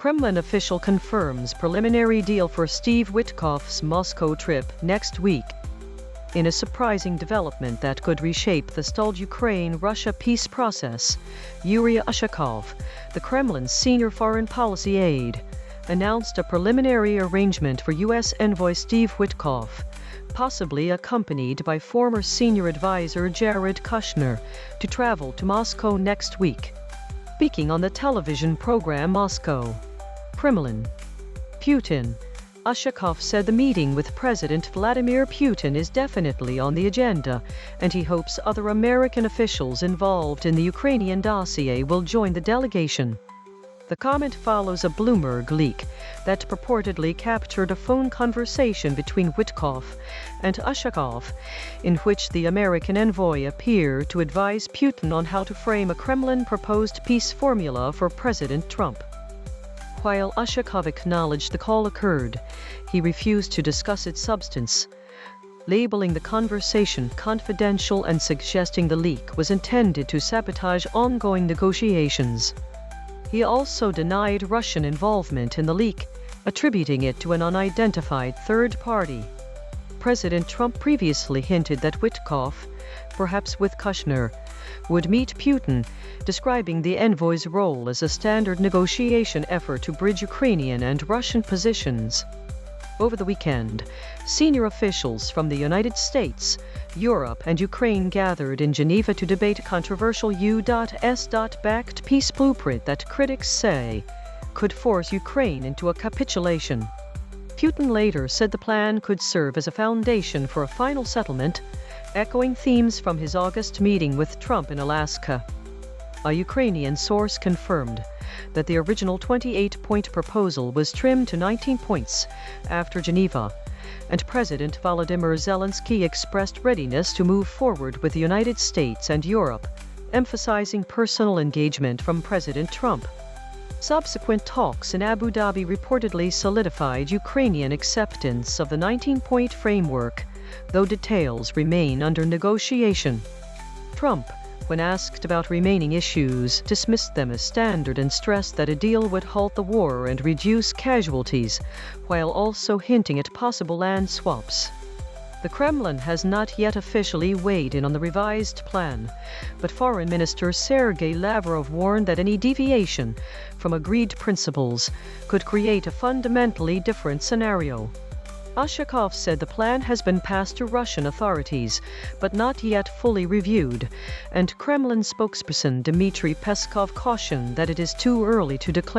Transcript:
Kremlin official confirms preliminary deal for Steve Witkoff's Moscow trip next week. In a surprising development that could reshape the stalled Ukraine-Russia peace process, Yury Ushakov, the Kremlin's senior foreign policy aide, announced a preliminary arrangement for U.S. envoy Steve Witkoff, possibly accompanied by former senior advisor Jared Kushner, to travel to Moscow next week. Speaking on the television program Moscow, Kremlin, Putin, Ushakov said the meeting with President Vladimir Putin is definitely on the agenda, and he hopes other American officials involved in the Ukrainian dossier will join the delegation. The comment follows a Bloomberg leak that purportedly captured a phone conversation between Witkoff and Ushakov, in which the American envoy appeared to advise Putin on how to frame a Kremlin-proposed peace formula for President Trump. While Ushakov acknowledged the call occurred, he refused to discuss its substance, labeling the conversation confidential and suggesting the leak was intended to sabotage ongoing negotiations. He also denied Russian involvement in the leak, attributing it to an unidentified third party. President Trump previously hinted that Witkoff, perhaps with Kushner, would meet Putin, describing the envoy's role as a standard negotiation effort to bridge Ukrainian and Russian positions. Over the weekend, senior officials from the United States, Europe, and Ukraine gathered in Geneva to debate a controversial U.S.-backed peace blueprint that critics say could force Ukraine into a capitulation. Putin later said the plan could serve as a foundation for a final settlement, echoing themes from his August meeting with Trump in Alaska. A Ukrainian source confirmed that the original 28-point proposal was trimmed to 19 points after Geneva, and President Volodymyr Zelensky expressed readiness to move forward with the United States and Europe, emphasizing personal engagement from President Trump. Subsequent talks in Abu Dhabi reportedly solidified Ukrainian acceptance of the 19-point framework, though details remain under negotiation. Trump, when asked about remaining issues, dismissed them as standard and stressed that a deal would halt the war and reduce casualties, while also hinting at possible land swaps. The Kremlin has not yet officially weighed in on the revised plan, but Foreign Minister Sergei Lavrov warned that any deviation from agreed principles could create a fundamentally different scenario. Ushakov said the plan has been passed to Russian authorities, but not yet fully reviewed, and Kremlin spokesperson Dmitry Peskov cautioned that it is too early to declare